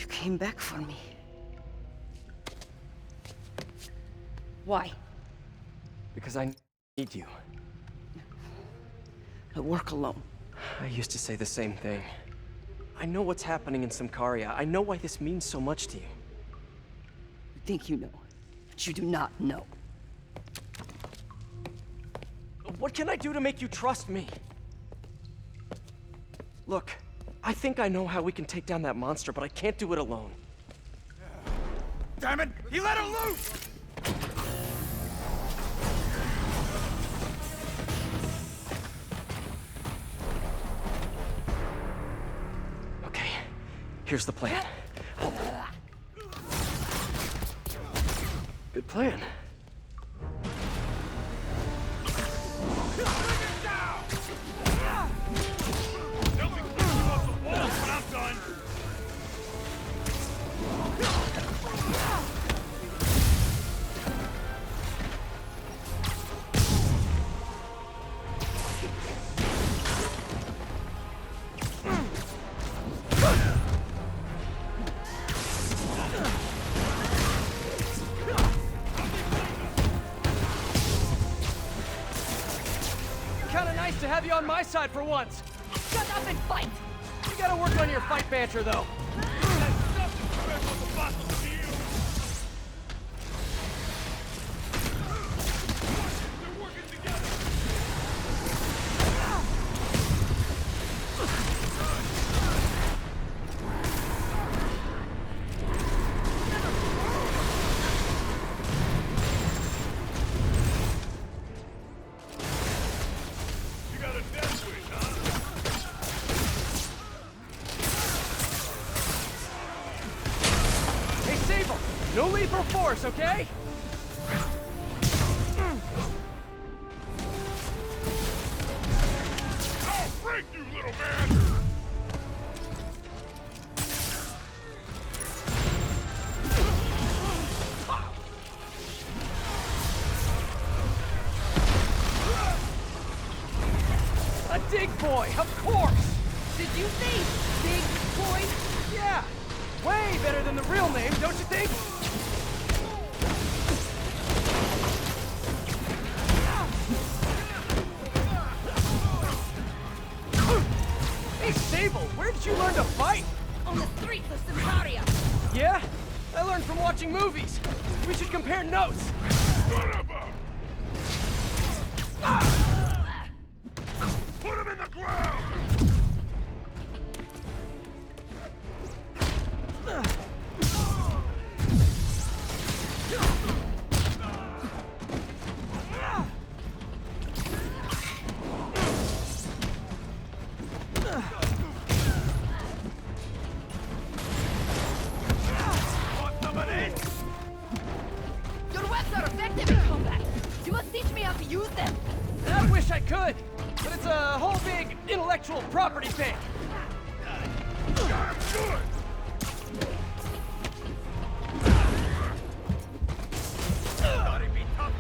You came back for me. Why? Because I need you. I work alone. I used to say the same thing. I know what's happening in Symkaria. I know why this means so much to you. You think you know, but you do not know. What can I do to make you trust me? Look, I think I know how we can take down that monster, but I can't do it alone. Damn it! He let her loose! Okay, here's the plan. Good plan. Kinda nice to have you on my side for once. Shut up and fight! You gotta work on your fight banter, though. No lethal force, okay? I'll break you, little man! A dig boy, of course! Did you say big boy? Yeah! Way better than the real name, don't you think? Hey, Sable, where did you learn to fight? On the streets of Symkaria! Yeah? I learned from watching movies. We should compare notes. Put him in the ground! Your webs are effective in combat! You must teach me how to use them! I wish I could, but it's a whole big intellectual property thing. Got him good! Thought he'd be tough.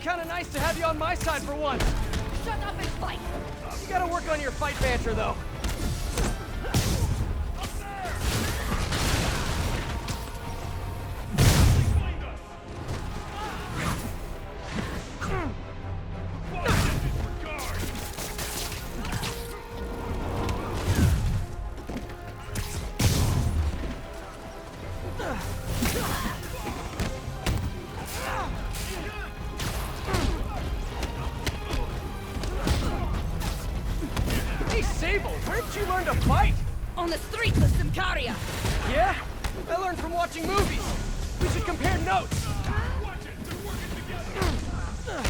Kinda nice to have you on my side for once. Shut up and fight! You gotta work on your fight banter, though. Hey, Sable, where did you learn to fight? On the streets of Symkaria! Yeah? I learned from watching movies. We should compare notes. Watch it! They're Your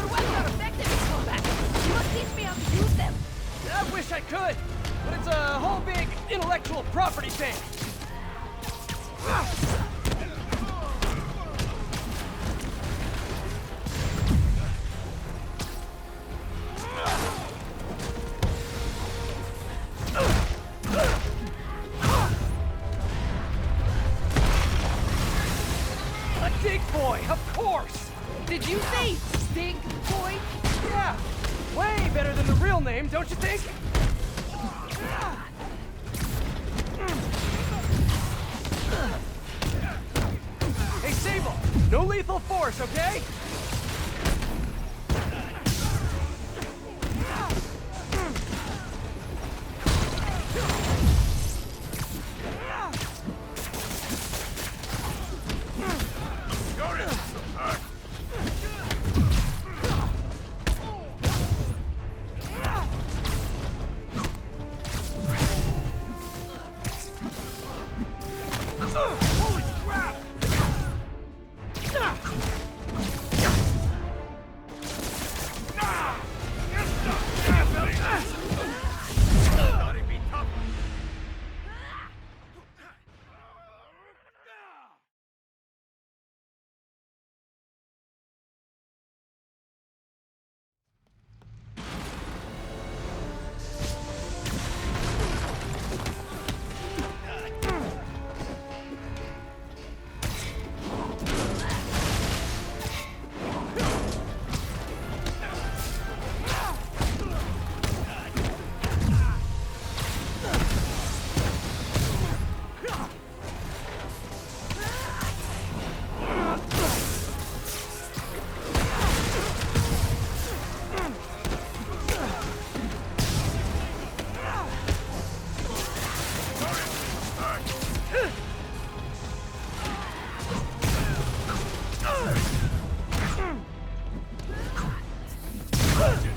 weapons are effective in combat. You must teach me how to use them. I wish I could, but it's a whole big intellectual property thing. A dig boy, of course! Did you say big boy? Yeah, way better than the real name, don't you think? Hey, Sable, no lethal force, okay? Got it! Holy crap! Thought he'd be tougher.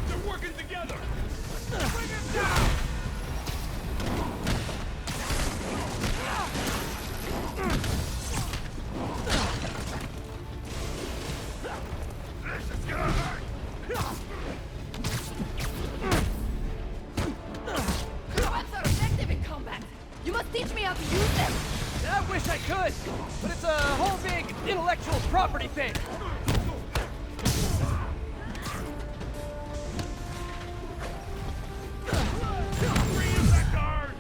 They're working together! Bring him down! This is gonna hurt! Your weapons are effective in combat. You must teach me how to use them. I wish I could, but it's a whole big intellectual property thing. Freeze that guard!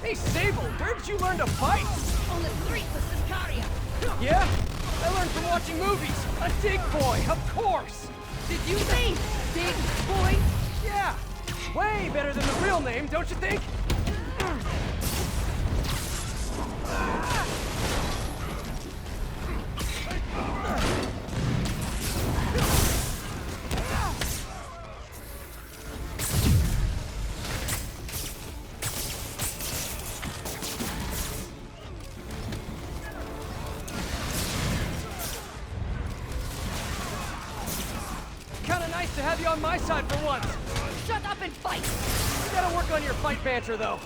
Hey, Sable, where did you learn to fight? On the streets of Sicaria. Yeah? I learned from watching movies. A dig boy, of course. Did you say big boy? Yeah, way better than the real name, don't you think? Kinda nice to have you on my side for once. Shut up and fight. You gotta work on your fight banter, though.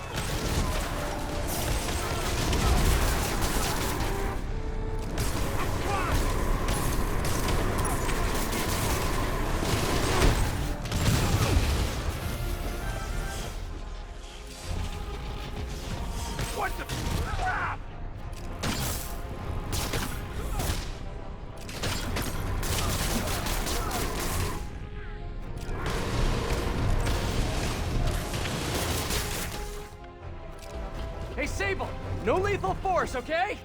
What the crap? Hey, Sable, no lethal force, okay?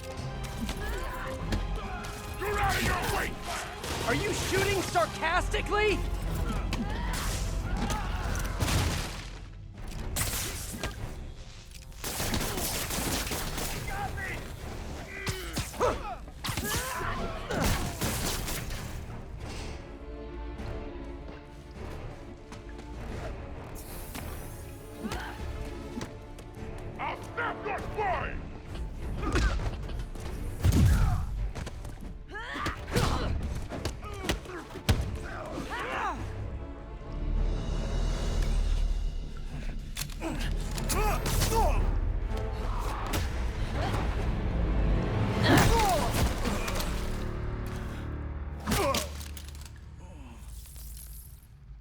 You're out of your way! Are you shooting sarcastically? I'll snap your spine!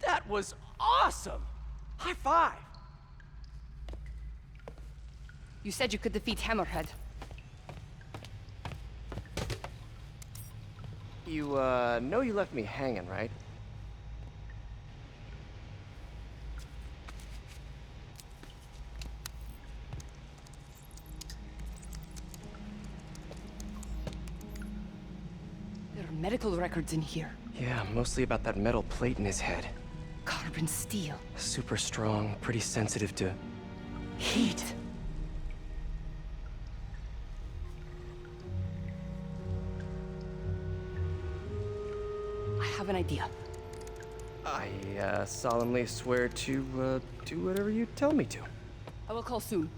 That was awesome! High five! You said you could defeat Hammerhead. You, know you left me hanging, right? There are medical records in here. Yeah, mostly about that metal plate in his head. Carbon steel. Super strong, pretty sensitive to Heat. I have an idea. I, solemnly swear to, do whatever you tell me to. I will call soon.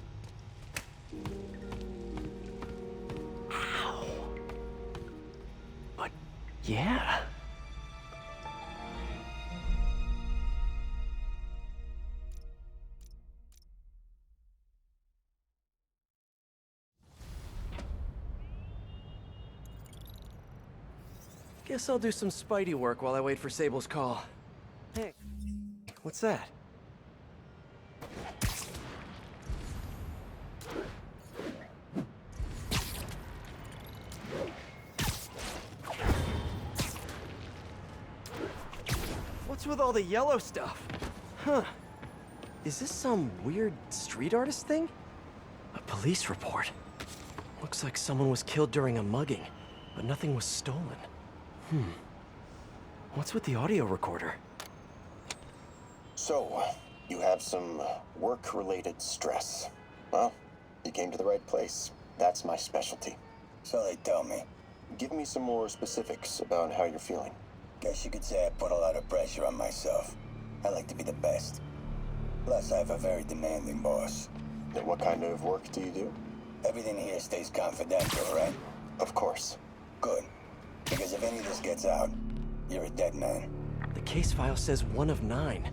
Ow. But, yeah. Guess I'll do some Spidey work while I wait for Sable's call. Hey, what's that? What's with all the yellow stuff? Huh. Is this some weird street artist thing? A police report. Looks like someone was killed during a mugging, but nothing was stolen. What's with the audio recorder? So, you have some work-related stress. Well, you came to the right place. That's my specialty. So they tell me. Give me some more specifics about how you're feeling. Guess you could say I put a lot of pressure on myself. I like to be the best. Plus, I have a very demanding boss. And what kind of work do you do? Everything here stays confidential, right? Of course. Good. Because if any of this gets out, you're a dead man. The case file says 1 of 9.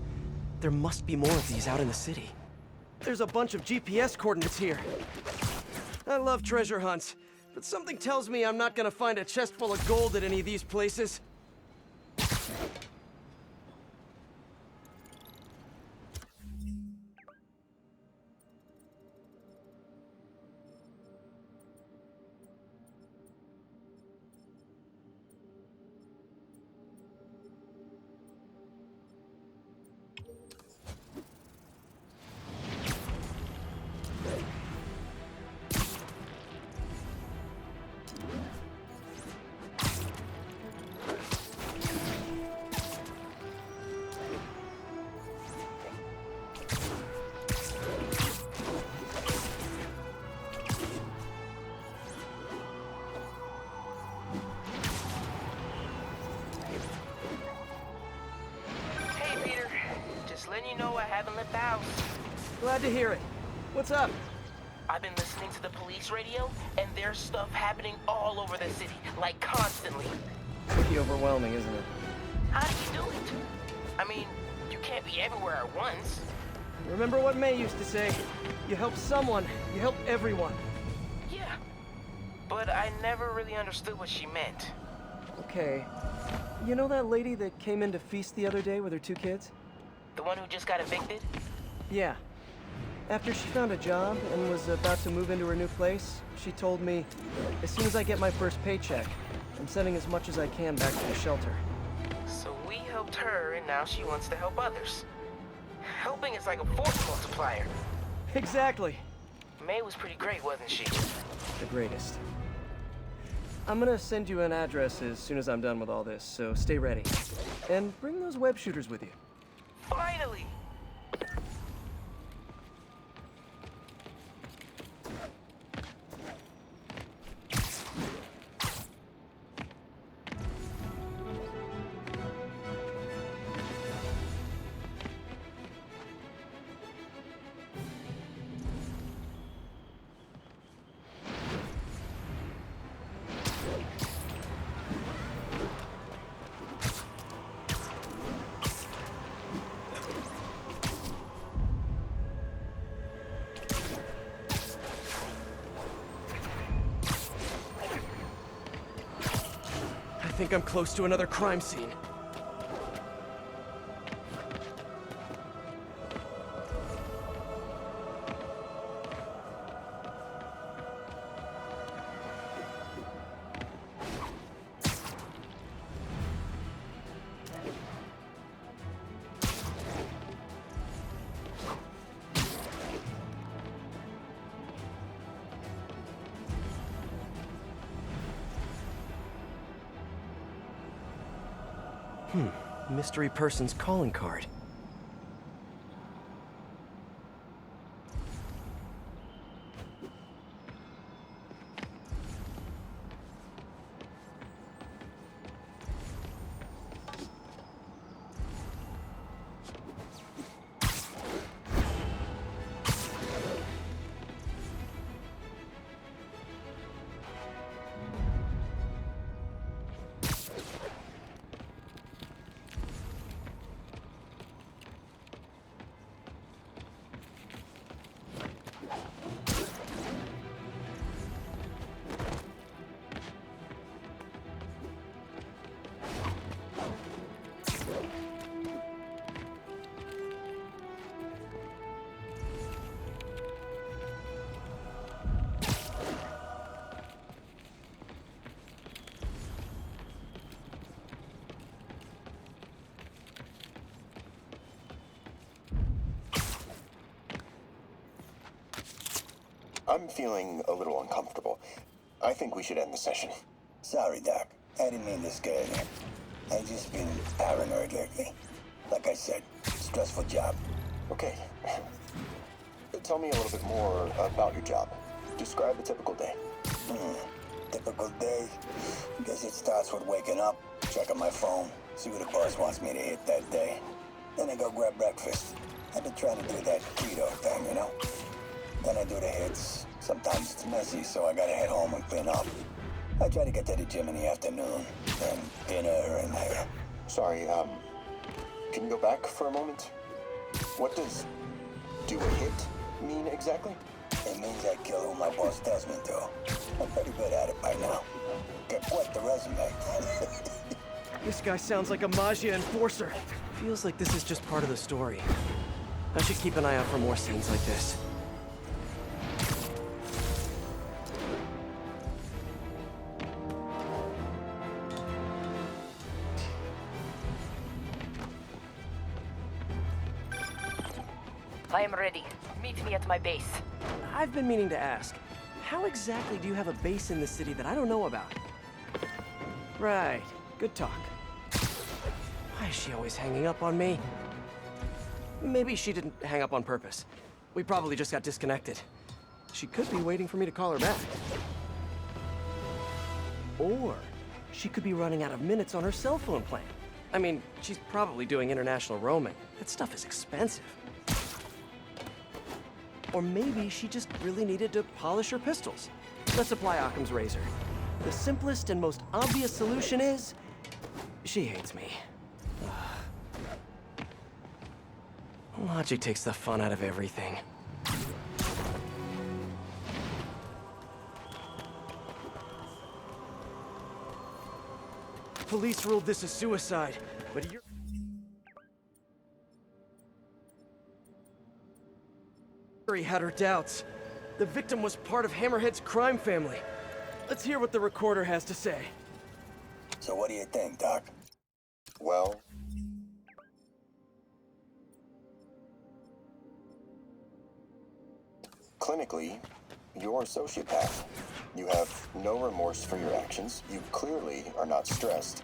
There must be more of these out in the city. There's a bunch of GPS coordinates here. I love treasure hunts, but something tells me I'm not gonna find a chest full of gold at any of these places. Hey, Peter. Just letting you know I haven't left the house. Glad to hear it. What's up? I've been listening to the police radio, and there's stuff happening all over the city, like constantly. Pretty overwhelming, isn't it? How do you do it? I mean, you can't be everywhere at once. Remember what May used to say? You help someone, you help everyone. Yeah. But I never really understood what she meant. Okay. You know that lady that came in to feast the other day with her 2 kids? The one who just got evicted? Yeah. After she found a job and was about to move into her new place, she told me, as soon as I get my first paycheck, I'm sending as much as I can back to the shelter. So we helped her, and now she wants to help others. Helping is like a force multiplier. Exactly. May was pretty great, wasn't she? The greatest. I'm gonna send you an address as soon as I'm done with all this, so stay ready. And bring those web shooters with you. Finally! I think I'm close to another crime scene. Mystery person's calling card. I'm feeling a little uncomfortable. I think we should end the session. Sorry, Doc. I didn't mean to scare you. I've just been paranoid lately. Like I said, stressful job. Okay. Tell me a little bit more about your job. Describe a typical day. Typical day? Guess it starts with waking up, checking my phone, see what the boss wants me to hit that day. Then I go grab breakfast. I've been trying to do that keto thing, you know? Then I do the hits. Sometimes it's messy, so I gotta head home and clean up. I try to get to the gym in the afternoon, then dinner, and Sorry, can you go back for a moment? What does do a hit mean exactly? It means I kill who my boss tells me to. I'm pretty good at it by now. Get quite the resume. This guy sounds like a Magia enforcer. Feels like this is just part of the story. I should keep an eye out for more scenes like this. I am ready. Meet me at my base. I've been meaning to ask, how exactly do you have a base in the city that I don't know about? Right, good talk. Why is she always hanging up on me? Maybe she didn't hang up on purpose. We probably just got disconnected. She could be waiting for me to call her back. Or she could be running out of minutes on her cell phone plan. I mean, she's probably doing international roaming. That stuff is expensive. Or maybe she just really needed to polish her pistols. Let's apply Occam's razor. The simplest and most obvious solution is... she hates me. Logic takes the fun out of everything. Police ruled this a suicide, but you're... He had her doubts. The victim was part of Hammerhead's crime family. Let's hear what the recorder has to say. So what do you think, Doc? Well, clinically, you're a sociopath. You have no remorse for your actions. You clearly are not stressed.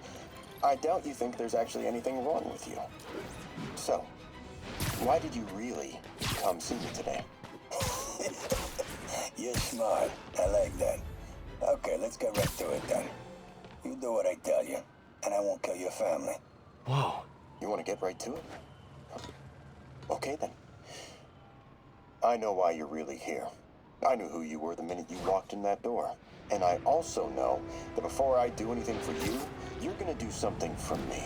I doubt you think there's actually anything wrong with you. So, why did you really come see me today? You're smart. I like that. Okay, let's get right to it then. You do what I tell you, and I won't kill your family. Whoa. You want to get right to it? Okay then. I know why you're really here. I knew who you were the minute you walked in that door. And I also know that before I do anything for you, you're gonna do something for me.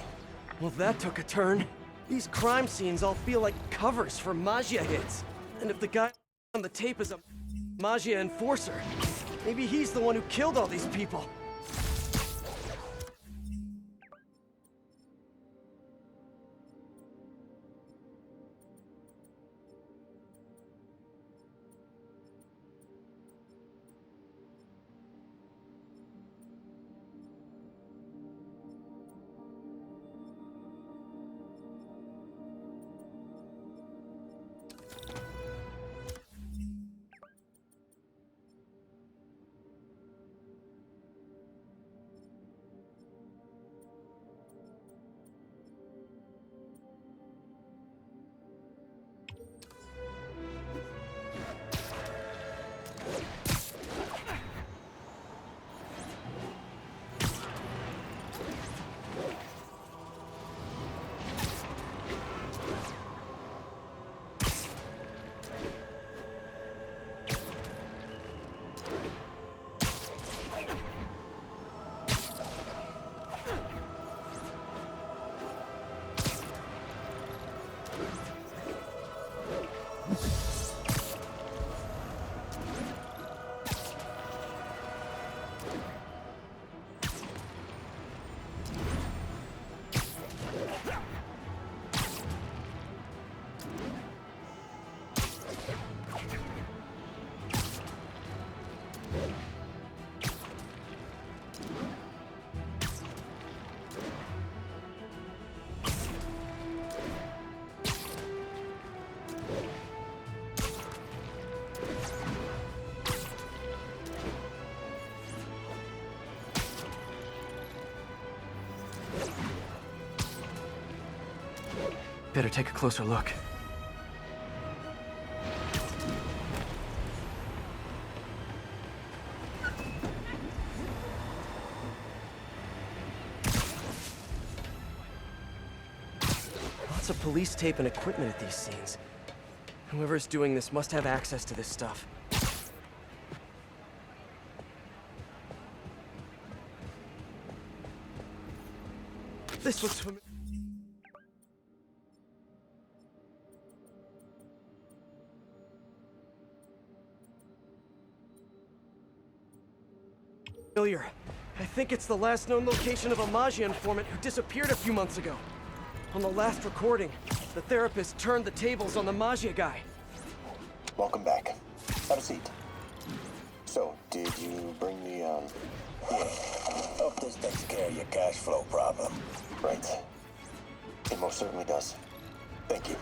Well, that took a turn. These crime scenes all feel like covers for Magia hits. And if the guy on the tape is a Magia enforcer, maybe he's the one who killed all these people. Better take a closer look. Lots of police tape and equipment at these scenes. Whoever's doing this must have access to this stuff. This looks familiar. I think it's the last known location of a Magia informant who disappeared a few months ago. On the last recording, the therapist turned the tables on the Magia guy. Welcome back. Have a seat. So, did you bring the, Yeah. Hope this takes care of your cash flow problem. Right. It most certainly does. Thank you.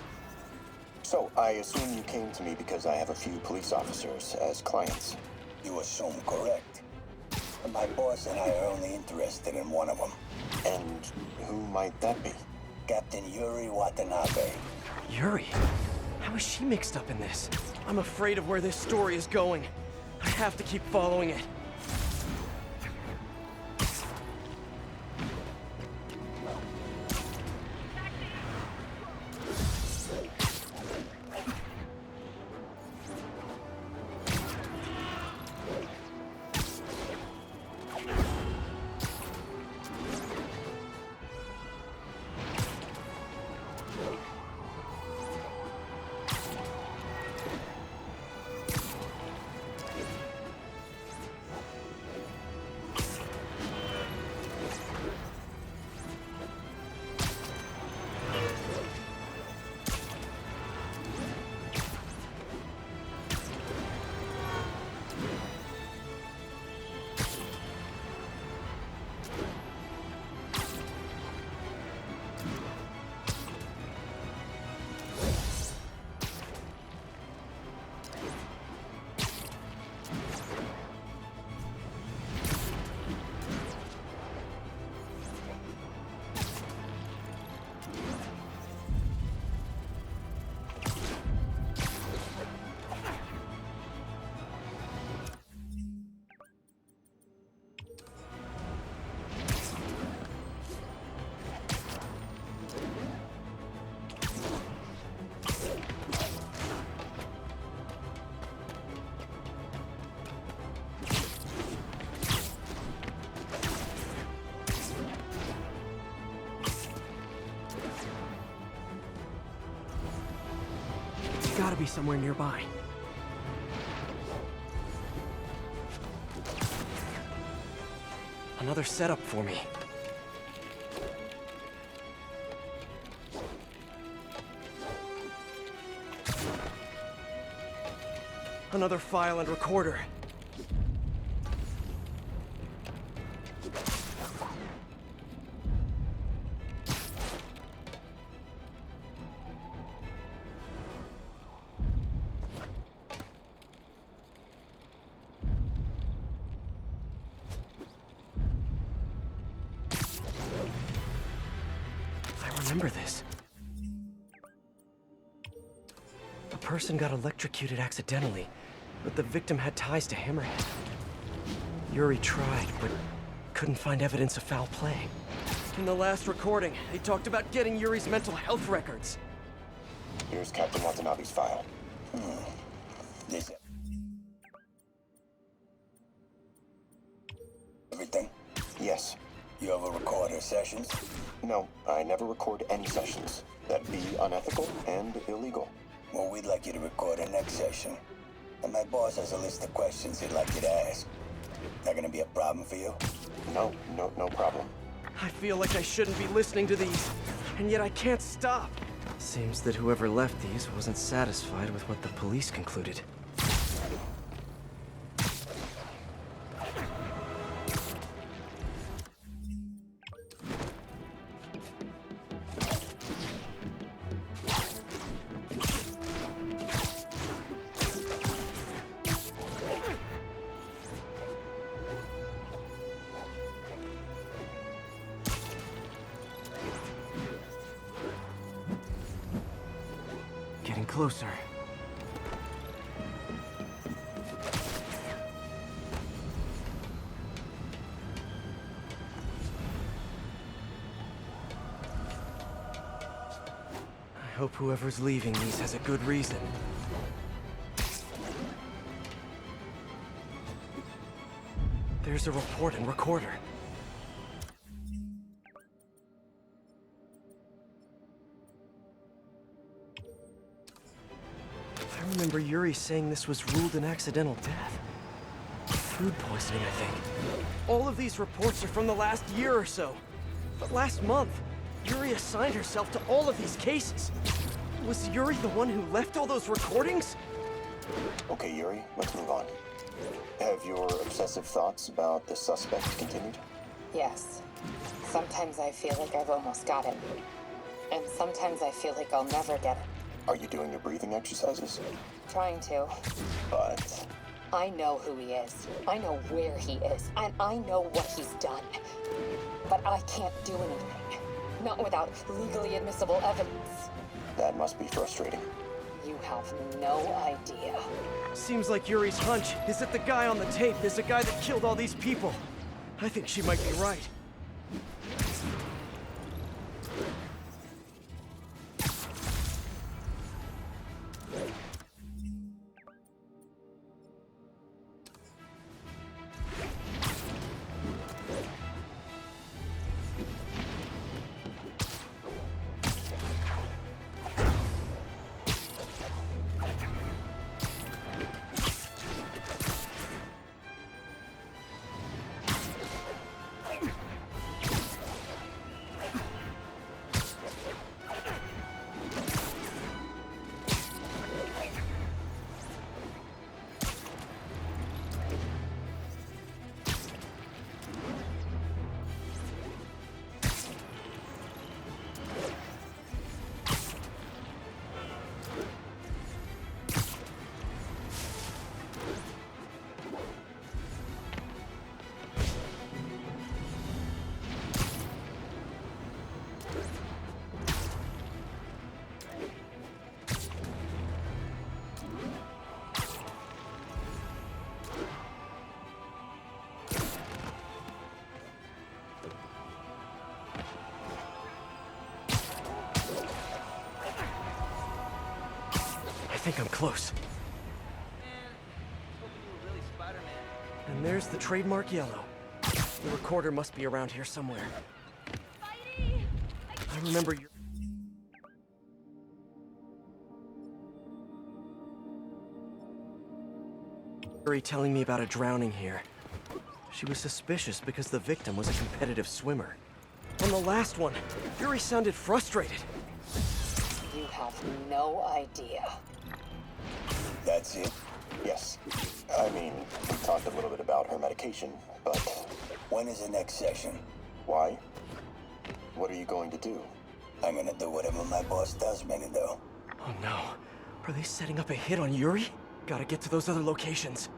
So, I assume you came to me because I have a few police officers as clients. You assume correct. But my boss and I are only interested in one of them. And who might that be? Captain Yuri Watanabe. Yuri? How is she mixed up in this? I'm afraid of where this story is going. I have to keep following it. gotta be somewhere nearby. Another setup for me. Another file and recorder. I remember this. A person got electrocuted accidentally, but the victim had ties to Hammerhead. Yuri tried, but couldn't find evidence of foul play. In the last recording, they talked about getting Yuri's mental health records. Here's Captain Watanabe's file. This... Everything? Yes. You ever record her sessions? No, I never record any sessions. That'd be unethical and illegal. Well, we'd like you to record her next session. And my boss has a list of questions he'd like you to ask. That gonna be a problem for you? No problem. I feel like I shouldn't be listening to these, and yet I can't stop. Seems that whoever left these wasn't satisfied with what the police concluded. Getting closer. I hope whoever's leaving these has a good reason. There's a report and recorder. I remember Yuri saying this was ruled an accidental death. Food poisoning, I think. All of these reports are from the last year or so. But last month, Yuri assigned herself to all of these cases. Was Yuri the one who left all those recordings? Okay, Yuri, let's move on. Have your obsessive thoughts about the suspect continued? Yes. Sometimes I feel like I've almost got it. And sometimes I feel like I'll never get it. Are you doing your breathing exercises? Trying to. But... I know who he is. I know where he is. And I know what he's done. But I can't do anything. Not without legally admissible evidence. that must be frustrating. You have no idea. Seems like Yuri's hunch is that the guy on the tape is the guy that killed all these people. I think she might be right. I think I'm close. And there's the trademark yellow. The recorder must be around here somewhere. I remember your... Yuri telling me about a drowning here. She was suspicious because the victim was a competitive swimmer. On the last one, Yuri sounded frustrated. You have no idea. That's it? Yes. I mean, we talked a little bit about her medication, but When is the next session? why? What are you going to do? I'm gonna do whatever my boss tells me to do. Oh no. Are they setting up a hit on Yuri? Gotta get to those other locations.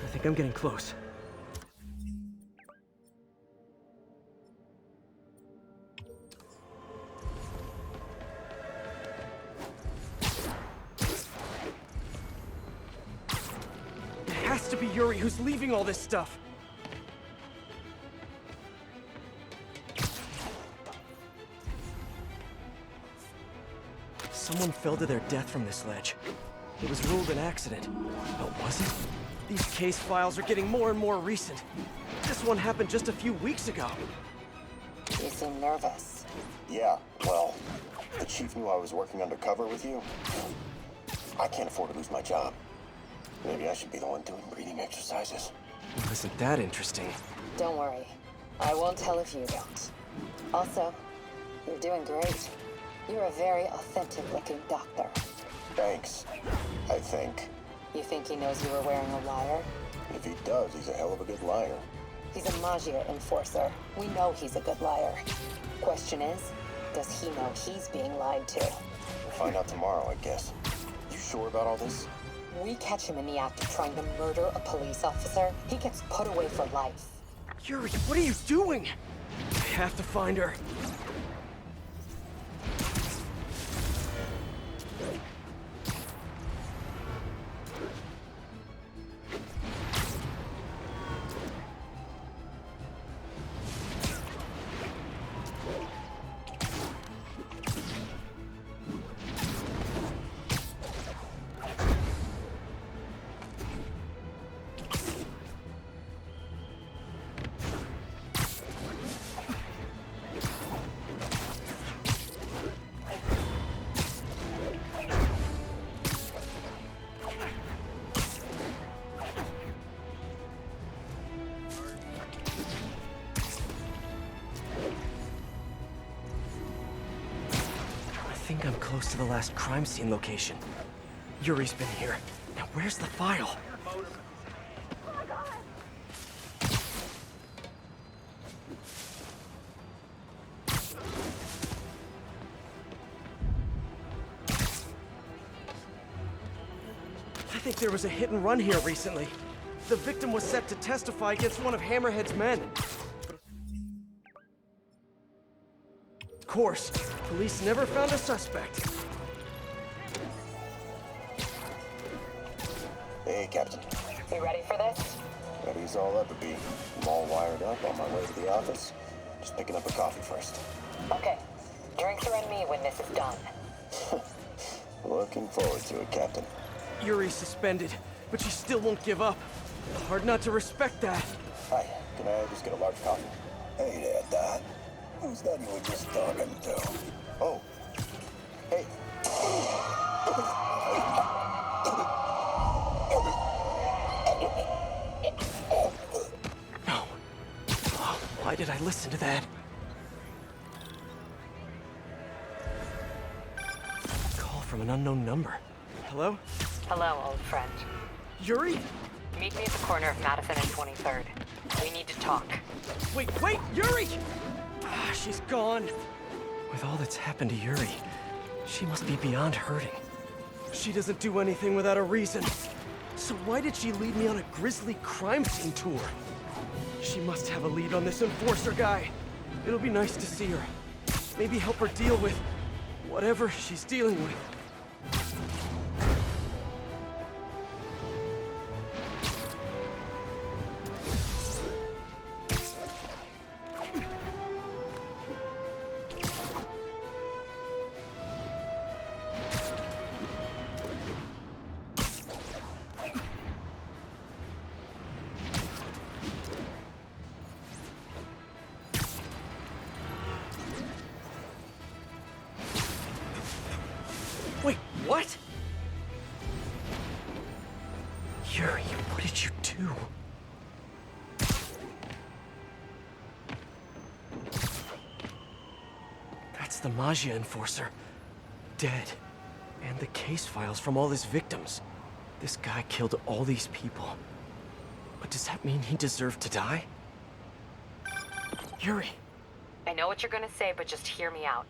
I think I'm getting close. It has to be Yuri who's leaving all this stuff. Someone fell to their death from this ledge. It was ruled an accident. But was it? These case files are getting more and more recent. This one happened just a few weeks ago. You seem nervous. Yeah, well, the chief knew I was working undercover with you. I can't afford to lose my job. Maybe I should be the one doing breathing exercises. Well, isn't that interesting? Don't worry. I won't tell if you don't. Also, you're doing great. You're a very authentic-looking doctor. Thanks, I think. You think he knows you were wearing a wire? If he does, he's a hell of a good liar. He's a Maggia enforcer. We know he's a good liar. Question is, does he know he's being lied to? We'll find out tomorrow, I guess. You sure about all this? We catch him in the act of trying to murder a police officer, he gets put away for life. Yuri, what are you doing? I have to find her. I think I'm close to the last crime scene location. Yuri's been here. Now where's the file? I think there was a hit and run here recently. The victim was set to testify against one of Hammerhead's men. Of course, police never found a suspect. Hey, Captain. You ready for this? Ready as all ever be. I'm all wired up on my way to the office. Just picking up a coffee first. Okay. Drinks are on me when this is done. Looking forward to it, Captain. Yuri's suspended, but she still won't give up. Hard not to respect that. Hi, can I just get a large coffee? Hey there, Dad. Who's that you were just talking to? Oh. Hey. No. Oh, why did I listen to that? Call from an unknown number. Hello? Hello, old friend. Yuri? Meet me at the corner of Madison and 23rd. We need to talk. Wait, Yuri! Ah, she's gone. With all that's happened to Yuri, she must be beyond hurting. She doesn't do anything without a reason. So why did she lead me on a grisly crime scene tour? She must have a lead on this enforcer guy. It'll be nice to see her. Maybe help her deal with whatever she's dealing with. Wait, what? Yuri, what did you do? That's the Maggia enforcer. Dead. And the case files from all his victims. This guy killed all these people. But does that mean he deserved to die? Yuri. I know what you're gonna say, but just hear me out.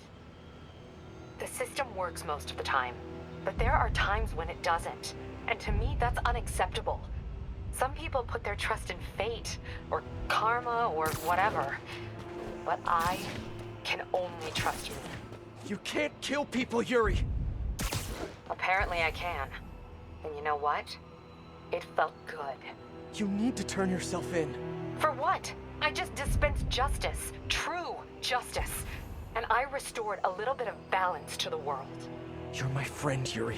The system works most of the time, but there are times when it doesn't. And to me, that's unacceptable. Some people put their trust in fate, or karma, or whatever. But I can only trust you. You can't kill people, Yuri! Apparently I can. And you know what? It felt good. You need to turn yourself in. For what? I just dispensed justice. True justice. And I restored a little bit of balance to the world. You're my friend, Yuri.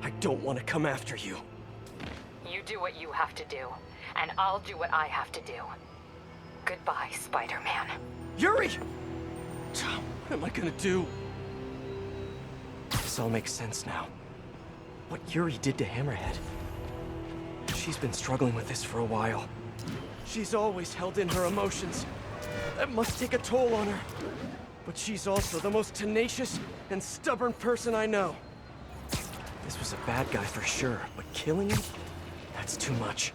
I don't want to come after you. You do what you have to do, and I'll do what I have to do. Goodbye, Spider-Man. Yuri! What am I gonna do? This all makes sense now. What Yuri did to Hammerhead. She's been struggling with this for a while. She's always held in her emotions. That must take a toll on her. But she's also the most tenacious and stubborn person I know. This was a bad guy for sure, but killing him? That's too much.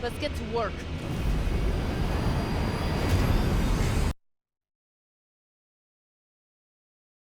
Let's get to work.